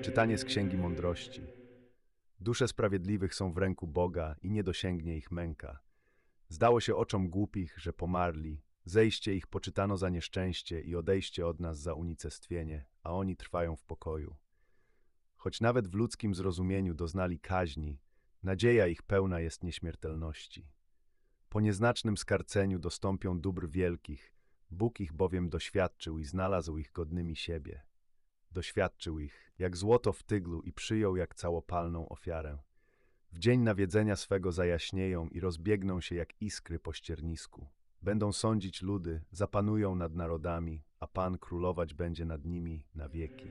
Czytanie z Księgi Mądrości. Dusze sprawiedliwych są w ręku Boga i nie dosięgnie ich męka. Zdało się oczom głupich, że pomarli, zejście ich poczytano za nieszczęście i odejście od nas za unicestwienie, a oni trwają w pokoju. Choć nawet w ludzkim zrozumieniu doznali kaźni, nadzieja ich pełna jest nieśmiertelności. Po nieznacznym skarceniu dostąpią dóbr wielkich, Bóg ich bowiem doświadczył i znalazł ich godnymi siebie. Doświadczył ich, jak złoto w tyglu i przyjął jak całopalną ofiarę. W dzień nawiedzenia swego zajaśnieją i rozbiegną się jak iskry po ściernisku. Będą sądzić ludy, zapanują nad narodami, a Pan królować będzie nad nimi na wieki.